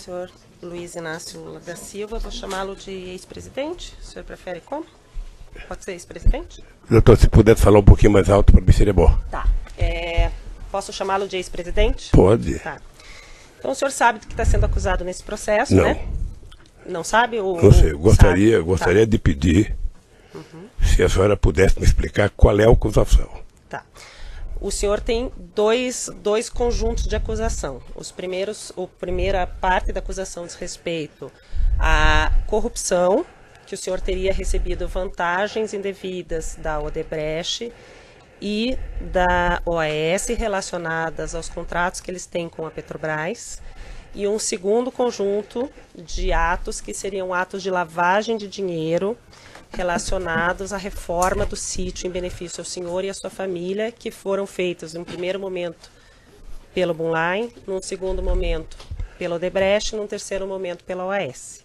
senhor Luiz Inácio da Silva, vou chamá-lo de ex-presidente. O senhor prefere como? Pode ser ex-presidente? Doutor, se puder falar um pouquinho mais alto, para mim seria bom. Tá. Posso chamá-lo de ex-presidente? Pode. Tá. Então o senhor sabe do que está sendo acusado nesse processo, Não. né? Não sabe? Não sei, gostaria Tá. de pedir se a senhora pudesse me explicar qual é a acusação. Tá. O senhor tem dois conjuntos de acusação. A primeira parte da acusação diz respeito à corrupção, que o senhor teria recebido vantagens indevidas da Odebrecht e da OAS relacionadas aos contratos que eles têm com a Petrobras. E um segundo conjunto de atos que seriam atos de lavagem de dinheiro relacionados à reforma do sítio em benefício ao senhor e à sua família, que foram feitos, no primeiro momento, pelo Bunline, num segundo momento, pela Odebrecht, num terceiro momento, pela OAS.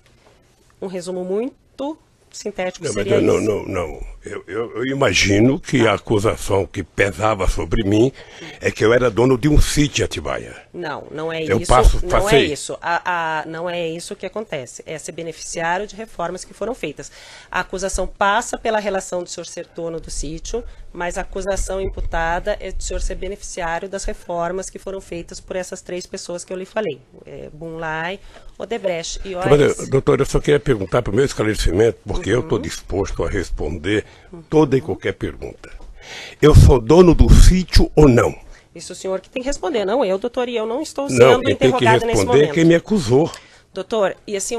Um resumo muito sintético seria isso. Não. Eu imagino que a acusação que pesava sobre mim é que eu era dono de um sítio em Atibaia. Não é Eu isso. Não é isso. Não é isso que acontece. É ser beneficiário de reformas que foram feitas. A acusação passa pela relação do senhor ser dono do sítio, mas a acusação imputada é do senhor ser beneficiário das reformas que foram feitas por essas três pessoas que eu lhe falei. Bunline, Odebrecht e OAS. Mas, doutor, eu só queria perguntar para o meu esclarecimento, porque eu estou disposto a responder toda e qualquer pergunta. Eu sou dono do sítio ou não? Isso o senhor que tem que responder, não eu, doutor, e eu não estou Não, sendo quem tem que interrogada nesse responder é momento. quem me acusou. Doutor, e assim,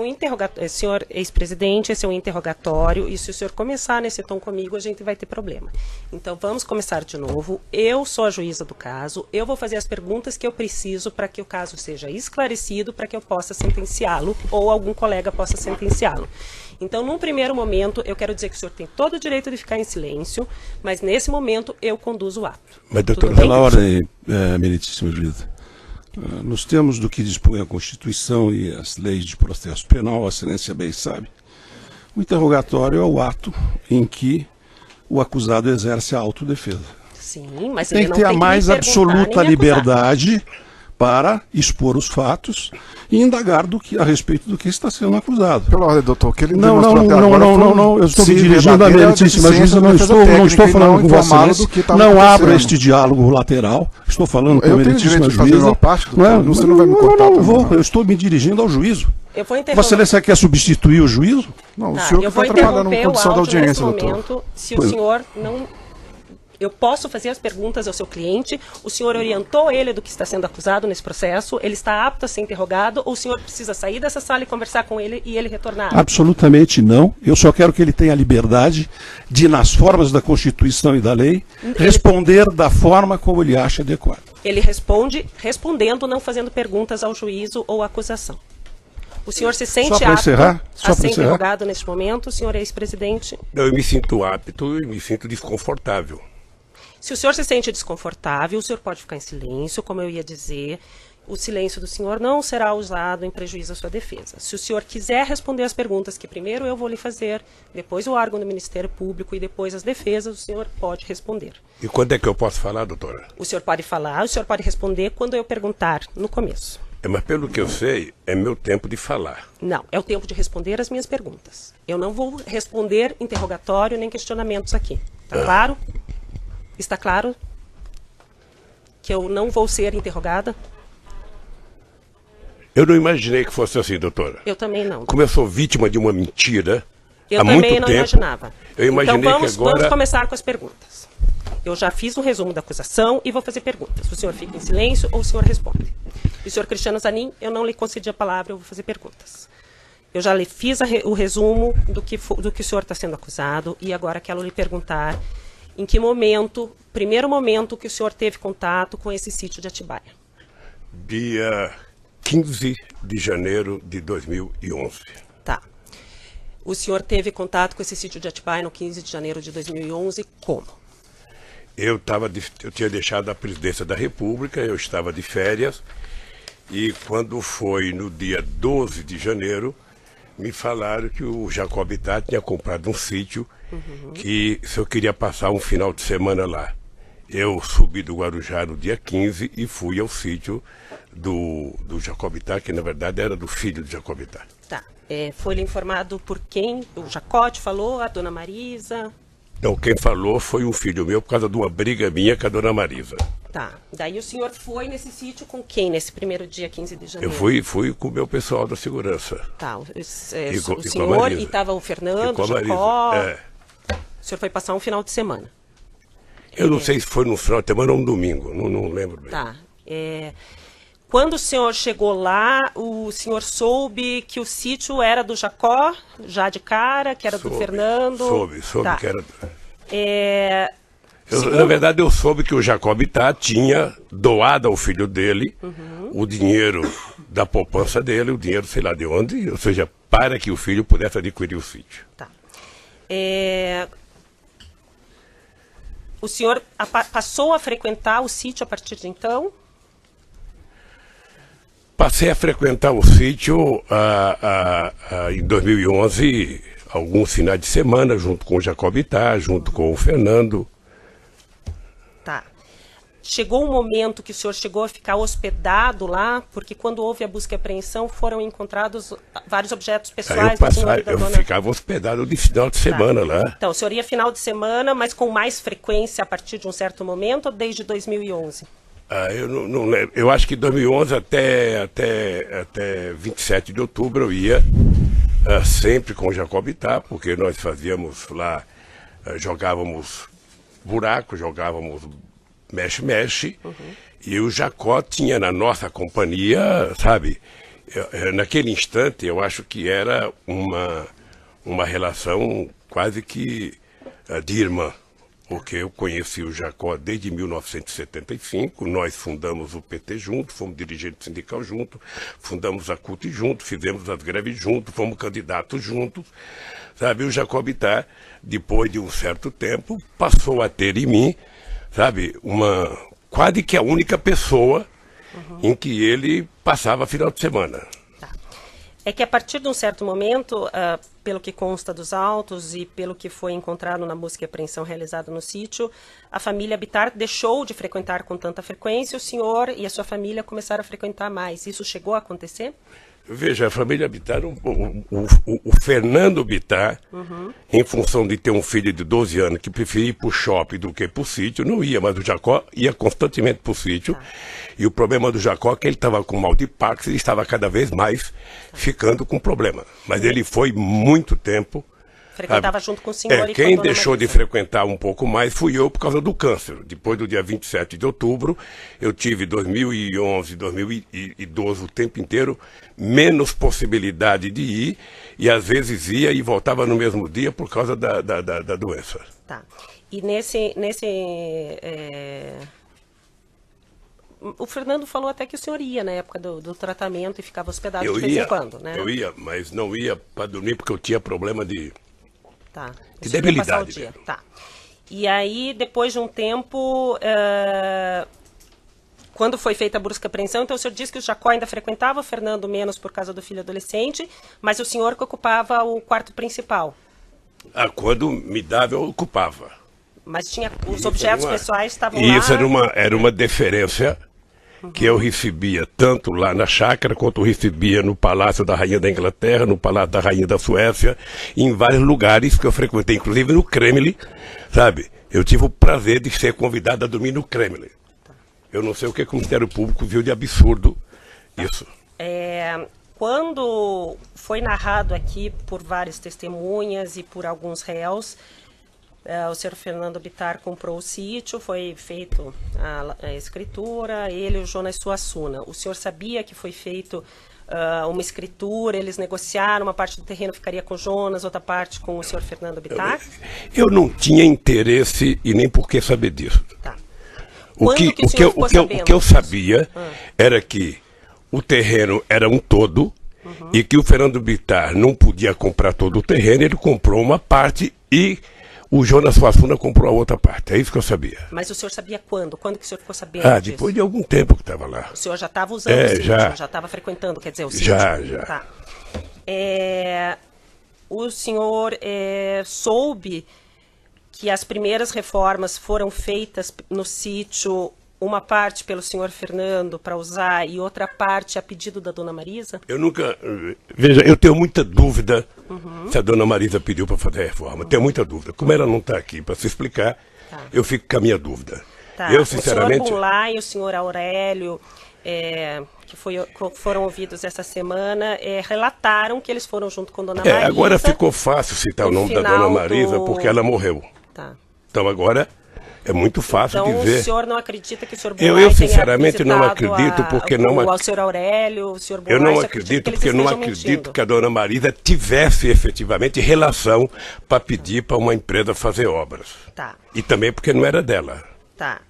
senhor ex-presidente, esse é um interrogatório, e se o senhor começar nesse tom comigo, a gente vai ter problema. Então, vamos começar de novo. Eu sou a juíza do caso, eu vou fazer as perguntas que eu preciso para que o caso seja esclarecido, para que eu possa sentenciá-lo, ou algum colega possa sentenciá-lo. Então, num primeiro momento, eu quero dizer que o senhor tem todo o direito de ficar em silêncio, mas nesse momento eu conduzo o ato. Mas, doutor, Pela ordem, meritíssima juíza. Nos termos do que dispõe a Constituição e as leis de processo penal, a excelência bem sabe, o interrogatório é o ato em que o acusado exerce a autodefesa. Sim, mas Tem ele que não ter tem a que mais me perguntar absoluta nem me acusar. liberdade para expor os fatos e indagar a respeito do que está sendo acusado. Pela ordem, doutor, que ele Não, demonstrou até agora eu estou me sim, dirigindo à verdadeira meritíssima deficiência juíza, da não defesa estou técnica e falando não com Vossa informado Excelência, do que estava não abra acontecendo. este diálogo lateral, estou falando com a Eu tenho meritíssima direito de fazer juíza. uma parte, doutor, você não vai me cortar Não, também, vou, não. eu estou me dirigindo ao juízo. Eu vou interromper. Vossa Excelência quer substituir o juízo? Não, o Tá, senhor que eu vou está atrapalhando a interromper condição o da áudio audiência, nesse doutor. momento. Se o senhor não... Eu posso fazer as perguntas ao seu cliente. O senhor orientou ele do que está sendo acusado nesse processo? Ele está apto a ser interrogado? Ou o senhor precisa sair dessa sala e conversar com ele e ele retornar? Absolutamente não. Eu só quero que ele tenha a liberdade de, nas formas da Constituição e da lei, responder da forma como ele acha adequado. Ele responde respondendo, não fazendo perguntas ao juízo ou à acusação. O senhor se sente Só para apto encerrar? Só a para ser encerrar? interrogado neste momento? O senhor é ex-presidente? Não, eu me sinto apto e me sinto desconfortável. Se o senhor se sente desconfortável, o senhor pode ficar em silêncio, como eu ia dizer. O silêncio do senhor não será usado em prejuízo à sua defesa. Se o senhor quiser responder as perguntas que primeiro eu vou lhe fazer, depois o órgão do Ministério Público e depois as defesas, o senhor pode responder. E quando é que eu posso falar, doutora? O senhor pode falar, o senhor pode responder quando eu perguntar no começo. Mas pelo que eu sei, é meu tempo de falar. Não, é o tempo de responder as minhas perguntas. Eu não vou responder interrogatório nem questionamentos aqui. Tá claro? Está claro que eu não vou ser interrogada? Eu não imaginei que fosse assim, doutora. Eu também não. Como eu sou vítima de uma mentira Eu há muito também não tempo, imaginava. eu imaginei então vamos, que agora... vamos começar com as perguntas. Eu já fiz um resumo da acusação e vou fazer perguntas. O senhor fica em silêncio ou o senhor responde? E o senhor Cristiano Zanin, eu não lhe concedi a palavra, eu vou fazer perguntas. Eu já lhe fiz o resumo do que o senhor está sendo acusado e agora quero lhe perguntar em que momento, primeiro momento que o senhor teve contato com esse sítio de Atibaia. Dia 15 de janeiro de 2011. Tá. O senhor teve contato com esse sítio de Atibaia no 15 de janeiro de 2011, como? Eu tinha deixado a presidência da República, eu estava de férias, e quando foi no dia 12 de janeiro, me falaram que o Jacob Itá tinha comprado um sítio que se eu queria passar um final de semana lá. Eu subi do Guarujá no dia 15 e fui ao sítio do Jacobitá, que na verdade era do filho do Jacobitá. Tá. Foi-lhe informado por quem? O Jacote falou? A dona Marisa? Então, quem falou foi um filho meu por causa de uma briga minha com a dona Marisa. Tá. Daí o senhor foi nesse sítio com quem, nesse primeiro dia 15 de janeiro? Eu fui com o meu pessoal da segurança. Tá. O com a senhor Marisa. e estava o Fernando, com o a Marisa. Jacó. É. O senhor foi passar um final de semana. Eu não sei se foi no final de semana ou um domingo, não lembro bem. Tá. Quando o senhor chegou lá, o senhor soube que o sítio era do Jacó, já de cara, que era do Fernando? Soube Tá. que era... Segundo... Na verdade, eu soube que o Jacobitá tinha doado ao filho dele o dinheiro da poupança dele, o dinheiro sei lá de onde, ou seja, para que o filho pudesse adquirir o sítio. Tá. O senhor passou a frequentar o sítio a partir de então? Passei a frequentar o sítio em 2011, alguns finais de semana, junto com o Jacobitá, junto com o Fernando. Tá. Chegou um momento que o senhor chegou a ficar hospedado lá, porque quando houve a busca e apreensão foram encontrados vários objetos pessoais do senhor e da Eu dona... ficava hospedado de final de semana lá. Então, o senhor ia final de semana, mas com mais frequência a partir de um certo momento ou desde 2011? Eu não lembro. Eu acho que 2011 até 27 de outubro eu ia sempre com o Jacobitá, porque nós fazíamos lá, jogávamos buraco, jogávamos mexe-mexe, e o Jacó tinha na nossa companhia, sabe, naquele instante eu acho que era uma relação quase que de irmã. Porque eu conheci o Jacó desde 1975, nós fundamos o PT junto, fomos dirigentes sindical junto, fundamos a CUT junto, fizemos as greves juntos, fomos candidatos juntos, sabe? O Jacobitá, depois de um certo tempo, passou a ter em mim, sabe, quase que a única pessoa em que ele passava final de semana. É que a partir de um certo momento, pelo que consta dos autos e pelo que foi encontrado na busca e apreensão realizada no sítio, a família Bittar deixou de frequentar com tanta frequência, o senhor e a sua família começaram a frequentar mais. Isso chegou a acontecer? Veja, a família Bittar, o Fernando Bittar, em função de ter um filho de 12 anos que preferia ir para o shopping do que para o sítio, não ia, mas o Jacó ia constantemente para o sítio. E o problema do Jacó é que ele estava com mal de Parkinson e estava cada vez mais ficando com problema. Mas ele foi muito tempo. Frequentava junto com o senhor e com a quem dona deixou de Marisa. frequentar um pouco mais fui eu por causa do câncer. Depois do dia 27 de outubro, eu tive 2011, 2012, o tempo inteiro, menos possibilidade de ir, e às vezes ia e voltava no mesmo dia por causa da doença. Tá. E o Fernando falou até que o senhor ia na época do tratamento e ficava hospedado de vez em quando, né? Eu ia, mas não ia para dormir porque eu tinha problema de... Tá. De debilidade. Tá. E aí, depois de um tempo, quando foi feita a busca e apreensão, então o senhor disse que o Jacó ainda frequentava, o Fernando menos por causa do filho adolescente, mas o senhor que ocupava o quarto principal. Quando me dava, eu ocupava. Mas tinha os objetos pessoais estavam lá. Isso era uma deferência que eu recebia tanto lá na chácara, quanto eu recebia no Palácio da Rainha da Inglaterra, no Palácio da Rainha da Suécia, em vários lugares que eu frequentei, inclusive no Kremlin, sabe? Eu tive o prazer de ser convidado a dormir no Kremlin. Eu não sei o que o Ministério Público viu de absurdo isso. Quando foi narrado aqui por várias testemunhas e por alguns réus, o senhor Fernando Bittar comprou o sítio, foi feito a escritura, ele e o Jonas Suassuna. O senhor sabia que foi feito uma escritura, eles negociaram, uma parte do terreno ficaria com o Jonas, outra parte com o senhor Fernando Bittar? Eu não tinha interesse e nem por que saber disso. Tá. O que eu sabia era que o terreno era um todo e que o Fernando Bittar não podia comprar todo o terreno, ele comprou uma parte e o Jonas Suassuna comprou a outra parte. É isso que eu sabia. Mas o senhor sabia quando? Quando que o senhor ficou sabendo disso? Depois de algum tempo que estava lá. O senhor já estava usando o sítio? Já estava frequentando, quer dizer, o sítio? Já. Tá. O senhor soube que as primeiras reformas foram feitas no sítio, uma parte pelo senhor Fernando para usar e outra parte a pedido da dona Marisa? Eu nunca... Veja, eu tenho muita dúvida se a dona Marisa pediu para fazer a reforma. Tenho muita dúvida. Como ela não está aqui para se explicar, eu fico com a minha dúvida. Tá. Eu, sinceramente... O senhor Bunlai e o senhor Aurélio, que foram ouvidos essa semana, relataram que eles foram junto com dona Marisa. Agora ficou fácil citar o nome da dona Marisa porque ela morreu. Tá. Então agora é muito fácil de ver. Então o senhor não acredita que o senhor Bunlai eu sinceramente não acredito porque o senhor Aurélio, o senhor Bunlai, eu não acredito porque não acredito que a dona Marisa tivesse efetivamente relação para pedir para uma empresa fazer obras. Tá. E também porque não era dela. Tá.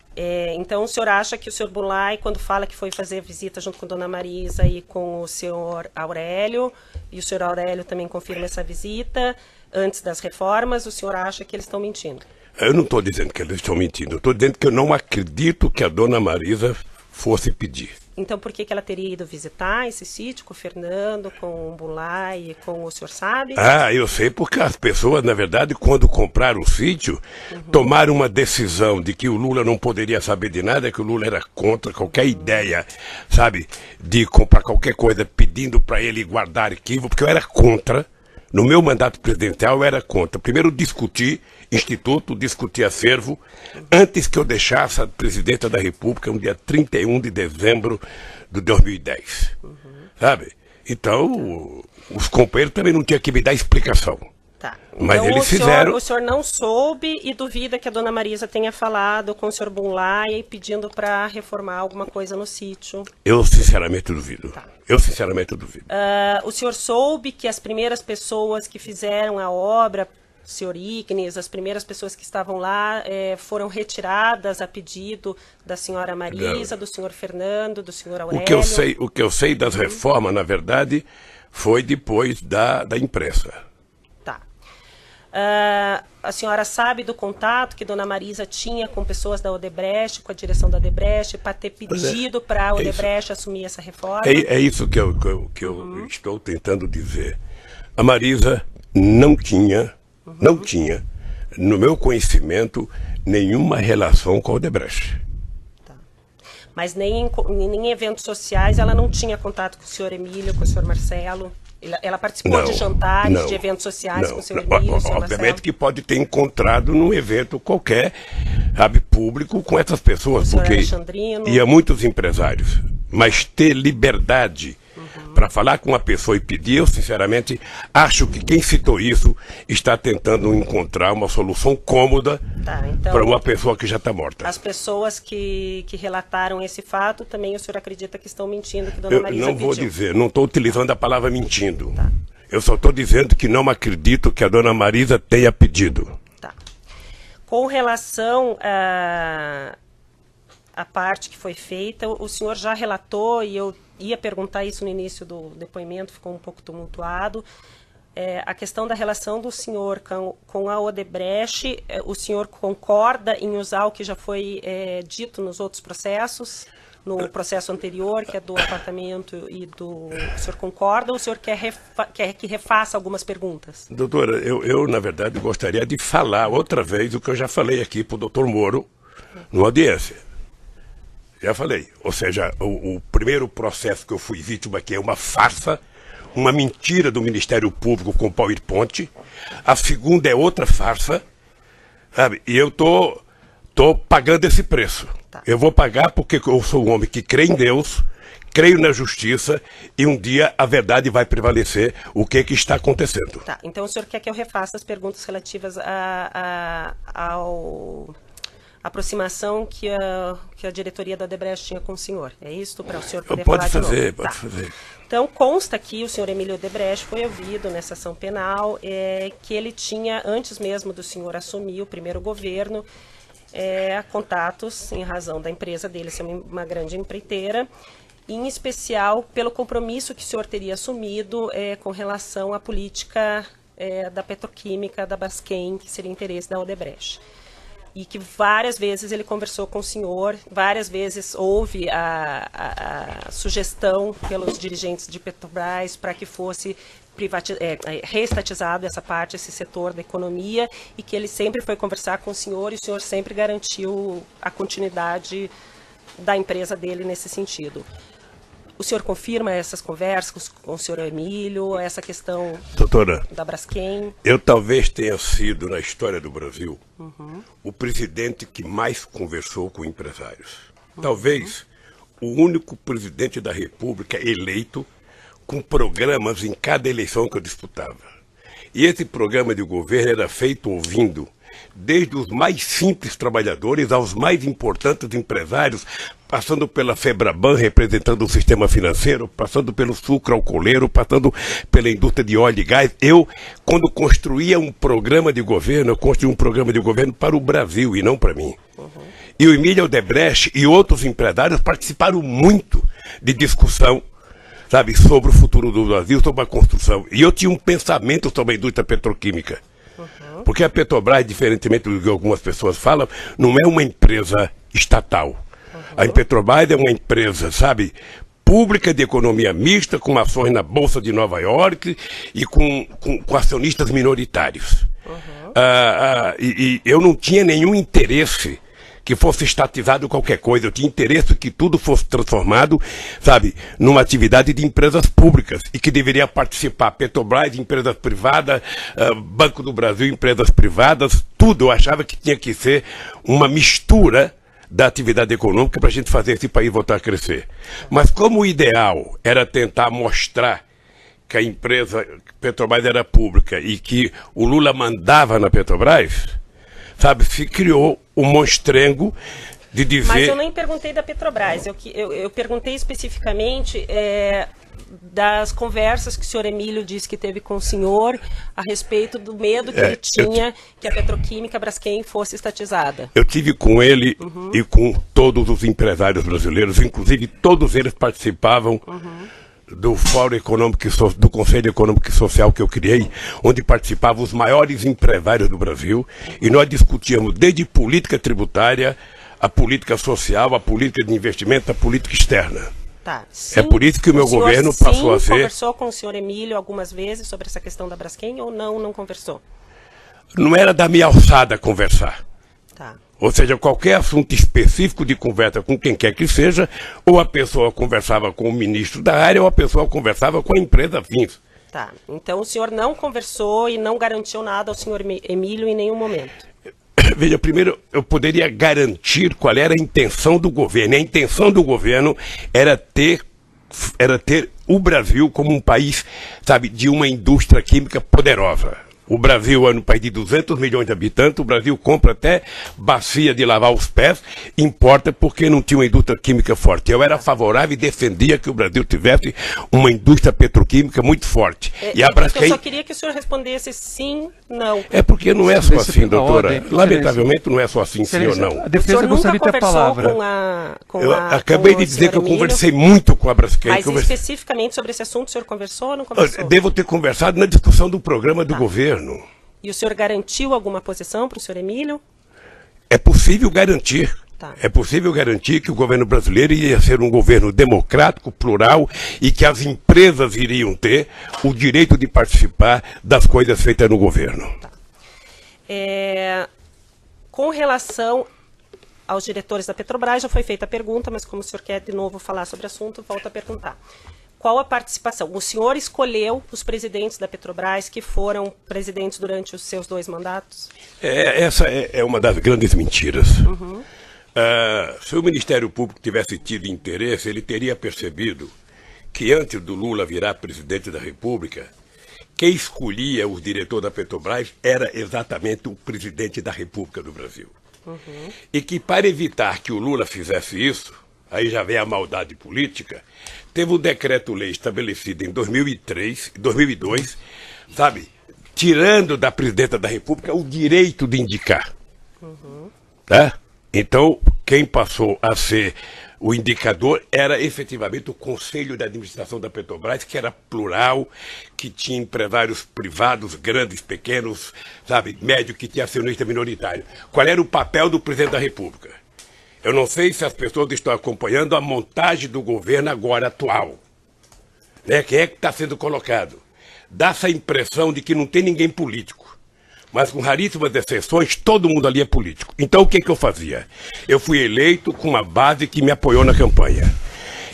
Então o senhor acha que o senhor Bunlai, quando fala que foi fazer visita junto com a dona Marisa e com o senhor Aurélio, e o senhor Aurélio também confirma essa visita antes das reformas, o senhor acha que eles estão mentindo? Eu não estou dizendo que eles estão mentindo, eu estou dizendo que eu não acredito que a dona Marisa fosse pedir. Então por que ela teria ido visitar esse sítio com o Fernando, com o Bunlai e com o senhor sabe? Eu sei porque as pessoas, na verdade, quando compraram o sítio, tomaram uma decisão de que o Lula não poderia saber de nada, que o Lula era contra qualquer ideia, sabe, de comprar qualquer coisa pedindo para ele guardar arquivo, porque eu era contra. No meu mandato presidencial eu era contra. Primeiro discuti instituto, discuti acervo, antes que eu deixasse a presidenta da República no dia 31 de dezembro de 2010. Sabe? Então, os companheiros também não tinham que me dar explicação. Tá. Mas então, eles fizeram... O senhor não soube e duvida que a dona Marisa tenha falado com o senhor Bunlai pedindo para reformar alguma coisa no sítio? Eu sinceramente duvido. Tá. Eu sinceramente duvido. O senhor soube que as primeiras pessoas que fizeram a obra, o senhor Ignes, as primeiras pessoas que estavam lá foram retiradas a pedido da senhora Marisa, do senhor Fernando, do senhor Aurélio? O que eu sei das reformas, na verdade, foi depois da imprensa. Tá. A senhora sabe do contato que dona Marisa tinha com pessoas da Odebrecht, com a direção da Odebrecht, para ter pedido para a Odebrecht assumir essa reforma? É isso que eu estou tentando dizer. A Marisa não tinha, no meu conhecimento, nenhuma relação com a Odebrecht. Tá. Mas nem em eventos sociais ela não tinha contato com o senhor Emílio, com o senhor Marcelo? Ela participou de jantares, de eventos sociais com o senhor Emílio, o senhor Marcelo? Obviamente que pode ter encontrado num evento qualquer, sabe, público, com essas pessoas, porque ia muitos empresários. Mas ter liberdade para falar com uma pessoa e pedir, eu sinceramente acho que quem citou isso está tentando encontrar uma solução cômoda para uma pessoa que já está morta. As pessoas que relataram esse fato, também o senhor acredita que estão mentindo, que dona Marisa pediu? Não vou dizer, não estou utilizando a palavra mentindo. Tá. Eu só estou dizendo que não acredito que a dona Marisa tenha pedido. Tá. Com relação a parte que foi feita, o senhor já relatou, e eu ia perguntar isso no início do depoimento, ficou um pouco tumultuado, a questão da relação do senhor com a Odebrecht. O senhor concorda em usar o que já foi dito nos outros processos, no processo anterior, que é do apartamento e do... O senhor concorda ou o senhor quer que refaça algumas perguntas? Doutora, eu na verdade gostaria de falar outra vez o que eu já falei aqui para o doutor Moro, numa audiência. Já falei, ou seja, o primeiro processo que eu fui vítima aqui é uma farsa, uma mentira do Ministério Público com PowerPoint. A segunda é outra farsa, sabe? E eu tô pagando esse preço. Tá. Eu vou pagar porque eu sou um homem que crê em Deus, creio na justiça e um dia a verdade vai prevalecer. O que está acontecendo? Tá. Então o senhor quer que eu refaça as perguntas relativas ao... aproximação que a diretoria da Odebrecht tinha com o senhor. É isso? Para o senhor poder falar de novo? Pode fazer. Então, consta que o senhor Emílio Odebrecht foi ouvido nessa ação penal, que ele tinha, antes mesmo do senhor assumir o primeiro governo, contatos, em razão da empresa dele ser uma grande empreiteira, em especial pelo compromisso que o senhor teria assumido com relação à política da petroquímica da Braskem, que seria interesse da Odebrecht. e que várias vezes ele conversou com o senhor, várias vezes houve a sugestão pelos dirigentes de Petrobras para que fosse reestatizado essa parte, esse setor da economia, e que ele sempre foi conversar com o senhor sempre garantiu a continuidade da empresa dele nesse sentido. O senhor confirma essas conversas com o senhor Emílio, essa questão, doutora, da Braskem? Eu talvez tenha sido, na história do Brasil, o presidente que mais conversou com empresários. Talvez o único presidente da República eleito com programas em cada eleição que eu disputava. E esse programa de governo era feito ouvindo desde os mais simples trabalhadores aos mais importantes empresários, passando pela Febraban, representando o sistema financeiro, passando pelo sucro alcooleiro, passando pela indústria de óleo e gás. Eu, quando construía um programa de governo, eu construí um programa de governo para o Brasil e não para mim. E o Emílio Odebrecht e outros empresários participaram muito de discussão, sabe, sobre o futuro do Brasil, sobre a construção. E eu tinha um pensamento sobre a indústria petroquímica. Porque a Petrobras, diferentemente do que algumas pessoas falam, não é uma empresa estatal. A Petrobras é uma empresa, sabe, pública de economia mista, com ações na Bolsa de Nova York e com acionistas minoritários. E eu não tinha nenhum interesse que fosse estatizado qualquer coisa. Eu tinha interesse que tudo fosse transformado, sabe, numa atividade de empresas públicas e que deveria participar Petrobras, empresas privadas, Banco do Brasil, empresas privadas, tudo. Eu achava que tinha que ser uma mistura da atividade econômica para a gente fazer esse país voltar a crescer. Mas como o ideal era tentar mostrar que a empresa Petrobras era pública e que o Lula mandava na Petrobras, sabe, se criou um monstrengo de dizer... Mas eu nem perguntei da Petrobras, eu perguntei especificamente das conversas que o senhor Emílio disse que teve com o senhor a respeito do medo que ele tinha que a petroquímica Braskem fosse estatizada. Eu tive com ele e com todos os empresários brasileiros, inclusive todos eles participavam do Fórum Econômico do Conselho Econômico e Social que eu criei, onde participavam os maiores empresários do Brasil, e nós discutíamos desde política tributária, a política social, a política de investimento, a política externa. Tá. Sim, é por isso que o meu governo passou a ser... conversou com o senhor Emílio algumas vezes sobre essa questão da Braskem ou não conversou? Não era da minha alçada conversar. Tá. Ou seja, qualquer assunto específico de conversa com quem quer que seja, ou a pessoa conversava com o ministro da área, ou a pessoa conversava com a empresa fins. Tá. Então o senhor não conversou e não garantiu nada ao senhor Emílio em nenhum momento? Veja, primeiro eu poderia garantir qual era a intenção do governo. A intenção do governo era ter o Brasil como um país, sabe, de uma indústria química poderosa. O Brasil é um país de 200 milhões de habitantes, o Brasil compra até bacia de lavar os pés, importa porque não tinha uma indústria química forte. Eu era favorável e defendia que o Brasil tivesse uma indústria petroquímica muito forte. E a Braskem... Eu só queria que o senhor respondesse sim, não. É porque não é só assim, doutora. Lamentavelmente não é só assim, sim ou não. A defesa gostaria de ter a palavra. Eu acabei de dizer que eu conversei muito com a Braskem. Mas especificamente sobre esse assunto, o senhor conversou ou não conversou? Devo ter conversado na discussão do programa do governo. E o senhor garantiu alguma posição para o senhor Emílio? É possível garantir. Tá. É possível garantir que o governo brasileiro ia ser um governo democrático, plural, e que as empresas iriam ter o direito de participar das coisas feitas no governo. Tá. Com relação aos diretores da Petrobras, já foi feita a pergunta, mas como o senhor quer de novo falar sobre o assunto, volto a perguntar. Qual a participação? O senhor escolheu os presidentes da Petrobras que foram presidentes durante os seus 2 mandatos? Essa é uma das grandes mentiras. Se o Ministério Público tivesse tido interesse, ele teria percebido que antes do Lula virar presidente da República, quem escolhia os diretores da Petrobras era exatamente o presidente da República do Brasil. E que para evitar que o Lula fizesse isso, aí já vem a maldade política, teve um decreto-lei estabelecido em 2002, sabe, tirando da presidenta da República o direito de indicar. Tá? Então, quem passou a ser O indicador era efetivamente o Conselho de Administração da Petrobras, que era plural, que tinha empresários privados, grandes, pequenos, sabe, médio, que tinha acionista minoritário. Qual era o papel do presidente da República? Eu não sei se as pessoas estão acompanhando a montagem do governo agora atual. Né? Quem é que está sendo colocado? Dá essa impressão de que não tem ninguém político. Mas com raríssimas exceções, todo mundo ali é político. Então o que eu fazia? Eu fui eleito com uma base que me apoiou na campanha.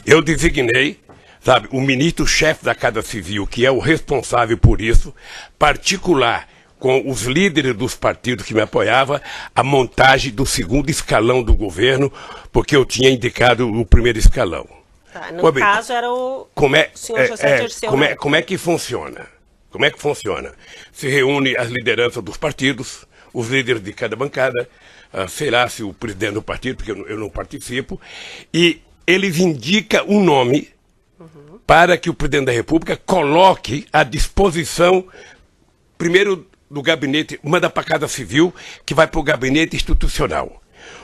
Eu designei, sabe, o ministro-chefe da Casa Civil, que é o responsável por isso, particular com os líderes dos partidos que me apoiavam, a montagem do segundo escalão do governo, porque eu tinha indicado o primeiro escalão. Tá, no caso era o senhor José Dirceu. Como é que funciona? Como é que funciona? Se reúne as lideranças dos partidos, os líderes de cada bancada, sei lá se o presidente do partido, porque eu não participo, e eles indicam um nome para que o presidente da República coloque à disposição, primeiro do gabinete, manda para a Casa Civil, que vai para o gabinete institucional.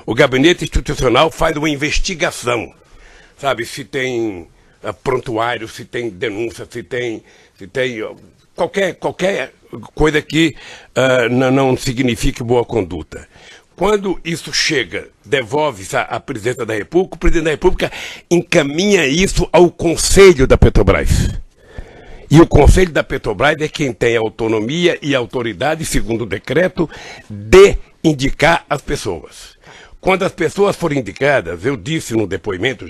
O gabinete institucional faz uma investigação, sabe, se tem prontuário, se tem denúncia, se tem qualquer coisa que não signifique boa conduta. Quando isso chega, devolve-se à presidência da República, o presidente da República encaminha isso ao Conselho da Petrobras. E o Conselho da Petrobras é quem tem a autonomia e a autoridade, segundo o decreto, de indicar as pessoas. Quando as pessoas foram indicadas, eu disse no depoimento,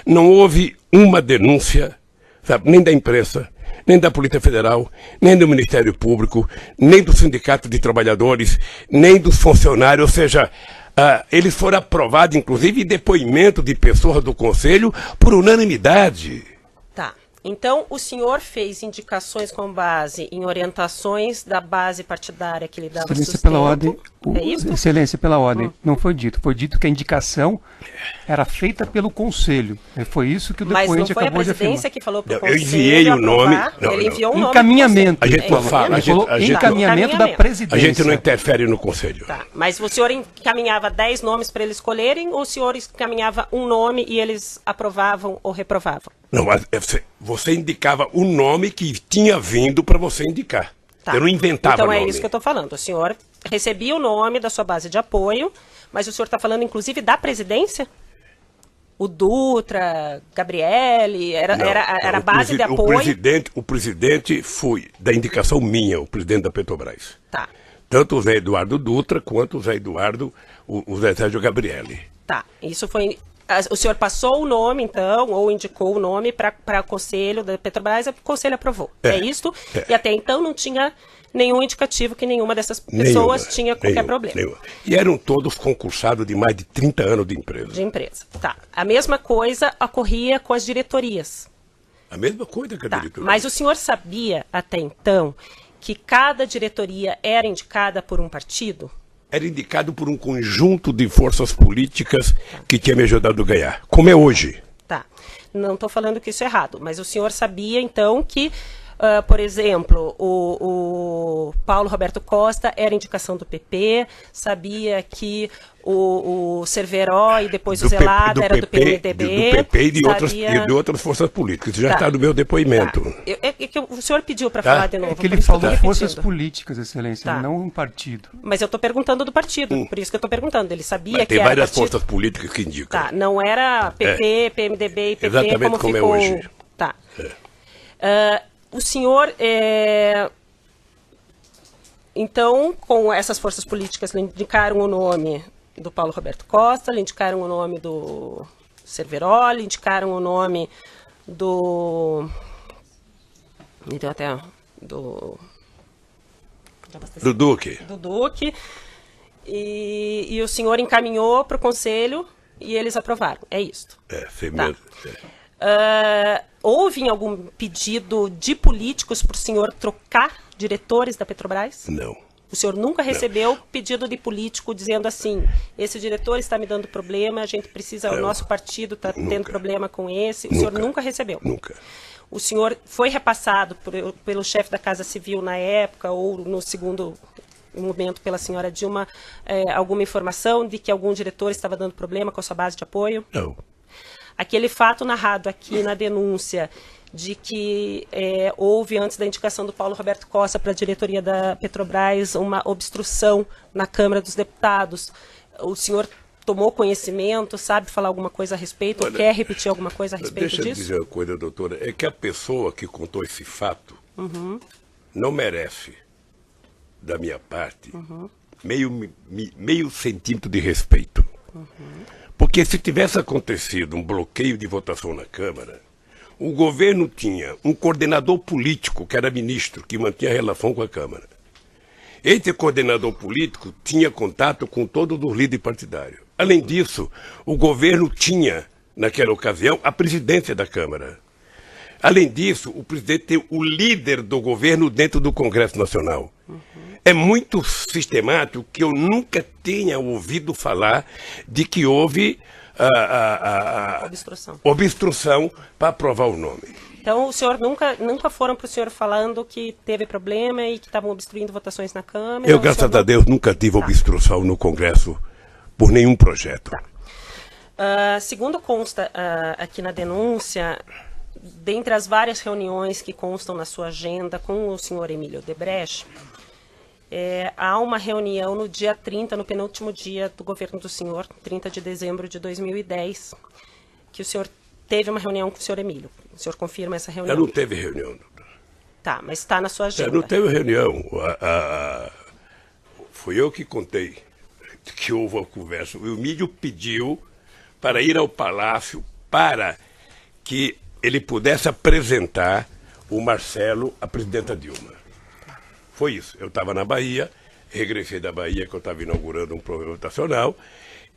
não houve uma denúncia, sabe, nem da imprensa, nem da Polícia Federal, nem do Ministério Público, nem do Sindicato de Trabalhadores, nem dos funcionários, ou seja, eles foram aprovados, inclusive, em depoimento de pessoas do Conselho, por unanimidade. Tá. Então, o senhor fez indicações com base em orientações da base partidária que lhe dava sustento. Pela ordem, é isso? Excelência, pela ordem, não foi dito. Foi dito que a indicação era feita pelo Conselho. Foi isso que o depoente acabou de afirmar. Mas não foi a presidência que falou para o Conselho eu enviei o nome. Ele enviou um nome. Encaminhamento. A gente não fala. Encaminhamento da presidência. A gente não interfere no Conselho. Tá. Mas o senhor encaminhava 10 nomes para eles escolherem ou o senhor encaminhava um nome e eles aprovavam ou reprovavam? Não, mas você indicava o nome que tinha vindo para você indicar. Tá. Eu não inventava então nome. Então é isso que eu estou falando. O senhor recebia o nome da sua base de apoio, mas o senhor está falando inclusive da presidência? O Dutra, Gabriele, era a base de apoio? O presidente foi da indicação minha, o presidente da Petrobras. Tá. Tanto o Zé Eduardo Dutra quanto o Zé Eduardo, o Zé Sérgio Gabriele. Tá, isso foi... O senhor passou o nome, então, ou indicou o nome para o Conselho da Petrobras, e o Conselho aprovou. É isso? E até então não tinha nenhum indicativo que nenhuma dessas pessoas tinha qualquer problema. Nenhuma. E eram todos concursados de mais de 30 anos de empresa. De empresa, tá. A mesma coisa ocorria com as diretorias. A mesma coisa que a diretoria. Mas o senhor sabia, até então, que cada diretoria era indicada por um partido? Era indicado por um conjunto de forças políticas que tinha me ajudado a ganhar, como é hoje. Tá, não estou falando que isso é errado, mas o senhor sabia, então, que, por exemplo, o Paulo Roberto Costa era indicação do PP, sabia que o Cerveró e depois o Zelada era do PMDB. Do PP e de outras forças políticas. Isso já está no meu depoimento. Tá. O senhor pediu para falar de novo. É que ele falou forças políticas, Excelência, não um partido. Mas eu estou perguntando do partido, por isso que eu estou perguntando. Ele sabia que tem era várias partido? Forças políticas que indicam. Tá, não era PP, PMDB e PP exatamente como ficou... é hoje. Tá. O senhor... Então, com essas forças políticas, lhe indicaram o nome do Paulo Roberto Costa, lhe indicaram o nome do Cerveró, lhe indicaram o nome do... Me deu até... Do Duque. Do Duque. E o senhor encaminhou para o Conselho e eles aprovaram. É isso. Sei mesmo. Houve algum pedido de políticos para o senhor trocar diretores da Petrobras? Não. O senhor nunca recebeu pedido de político dizendo assim, esse diretor está me dando problema, a gente precisa, o nosso partido está tendo problema com esse. O senhor nunca recebeu? Nunca. O senhor foi repassado pelo chefe da Casa Civil na época, ou no segundo momento pela senhora Dilma alguma informação de que algum diretor estava dando problema com a sua base de apoio? Não. Aquele fato narrado aqui na denúncia de que houve, antes da indicação do Paulo Roberto Costa para a diretoria da Petrobras, uma obstrução na Câmara dos Deputados, o senhor tomou conhecimento, sabe falar alguma coisa a respeito, ou quer repetir alguma coisa a respeito disso? Deixa eu dizer uma coisa, doutora, é que a pessoa que contou esse fato não merece, da minha parte, meio centímetro de respeito. Porque se tivesse acontecido um bloqueio de votação na Câmara, o governo tinha um coordenador político, que era ministro, que mantinha relação com a Câmara. Esse coordenador político tinha contato com todos os líderes partidários. Além disso, o governo tinha, naquela ocasião, a presidência da Câmara. Além disso, o presidente tem o líder do governo dentro do Congresso Nacional. É muito sistemático que eu nunca tenha ouvido falar de que houve obstrução para aprovar o nome. Então, o senhor nunca foram para o senhor falando que teve problema e que estavam obstruindo votações na Câmara? Eu, graças a Deus, nunca tive obstrução no Congresso por nenhum projeto. Segundo consta aqui na denúncia, dentre as várias reuniões que constam na sua agenda com o senhor Emílio Odebrecht, há uma reunião no dia 30, no penúltimo dia do governo do senhor, 30 de dezembro de 2010, que o senhor teve uma reunião com o senhor Emílio. O senhor confirma essa reunião? Não teve reunião, doutor. Tá, mas está na sua agenda. Não teve reunião. Fui eu que contei que houve uma conversa. O Emílio pediu para ir ao Palácio para que ele pudesse apresentar o Marcelo à presidenta Dilma. Foi isso. Eu estava na Bahia, regressei da Bahia, que eu estava inaugurando um programa votacional,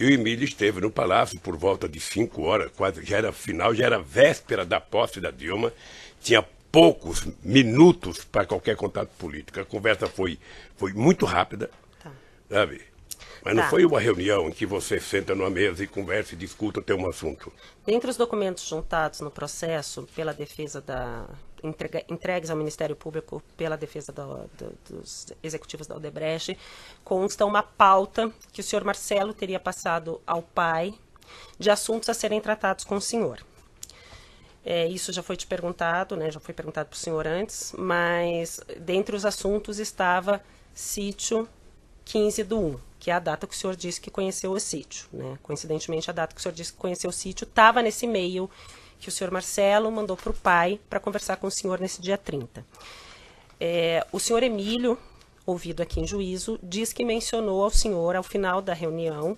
e o Emílio esteve no Palácio por volta de 5 horas, quase, já era final, já era véspera da posse da Dilma, tinha poucos minutos para qualquer contato político. A conversa foi muito rápida, sabe? Mas não foi uma reunião em que você senta numa mesa e conversa e discuta até um assunto. Dentre os documentos juntados no processo pela defesa entregues ao Ministério Público pela defesa dos executivos da Odebrecht, consta uma pauta que o senhor Marcelo teria passado ao pai de assuntos a serem tratados com o senhor. Isso já foi te perguntado, né? Já foi perguntado para o senhor antes, mas dentre os assuntos estava sítio 15/1, que é a data que o senhor disse que conheceu o sítio, né? Coincidentemente, a data que o senhor disse que conheceu o sítio estava nesse e-mail que o senhor Marcelo mandou para o pai para conversar com o senhor nesse dia 30. O senhor Emílio, ouvido aqui em juízo, diz que mencionou ao senhor, ao final da reunião,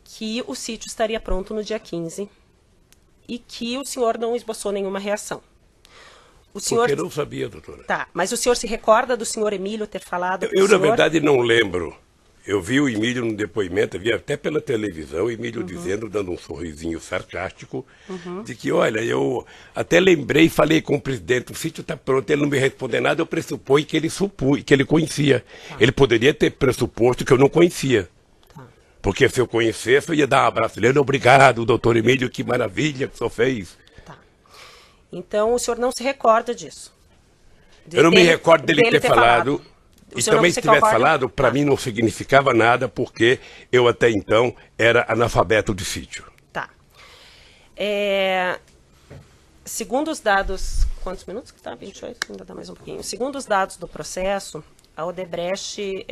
que o sítio estaria pronto no dia 15 e que o senhor não esboçou nenhuma reação. Porque eu não sabia, doutora. Tá, mas o senhor se recorda do senhor Emílio ter falado Eu na verdade, não lembro. Eu vi o Emílio no depoimento, vi até pela televisão, o Emílio dizendo, dando um sorrisinho sarcástico, de que, olha, eu até lembrei e falei com o presidente, o sítio está pronto, ele não me respondeu nada, eu pressuponho que ele conhecia. Ele poderia ter pressuposto que eu não conhecia. Porque se eu conhecesse, eu ia dar um abraço nele, obrigado, doutor Emílio, que maravilha que o senhor fez. Então, o senhor não se recorda disso? Eu não me recordo dele ter falado. E também, se tivesse falado, para mim não significava nada, porque eu até então era analfabeto de sítio. Tá. Segundo os dados... Quantos minutos que está? 28? Ainda dá mais um pouquinho. Segundo os dados do processo, a Odebrecht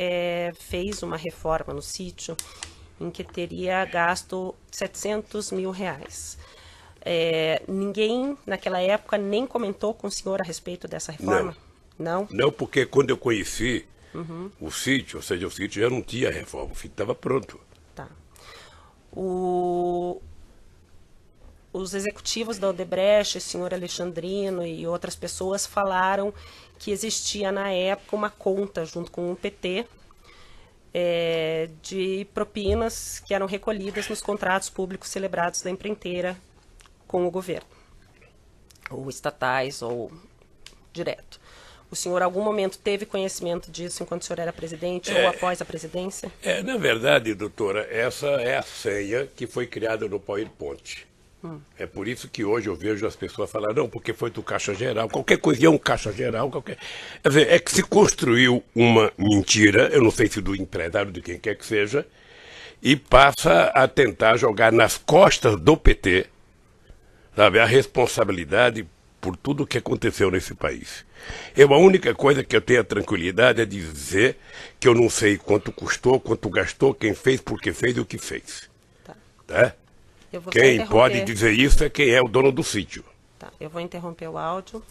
fez uma reforma no sítio em que teria gasto R$700 mil. Ninguém, naquela época, nem comentou com o senhor a respeito dessa reforma? Não? Não, porque quando eu conheci o sítio, ou seja, o sítio já não tinha reforma, o sítio estava pronto. Tá. Os executivos da Odebrecht, o senhor Alexandrino e outras pessoas falaram que existia na época uma conta junto com o PT de propinas que eram recolhidas nos contratos públicos celebrados da empreiteira com o governo, ou estatais, ou direto. O senhor, em algum momento, teve conhecimento disso enquanto o senhor era presidente ou após a presidência? Na verdade, doutora, essa é a senha que foi criada no PowerPoint. É por isso que hoje eu vejo as pessoas falar, não, porque foi do Caixa Geral, qualquer coisa é um Caixa Geral, qualquer... Quer dizer, é que se construiu uma mentira, eu não sei se do empresário, de quem quer que seja, e passa a tentar jogar nas costas do PT, sabe, a responsabilidade por tudo o que aconteceu nesse país. A única coisa que eu tenho a tranquilidade é dizer que eu não sei quanto custou, quanto gastou, quem fez, por que fez e o que fez. Tá? Eu vou Quem pode dizer isso é quem é o dono do sítio. Tá, eu vou interromper o áudio.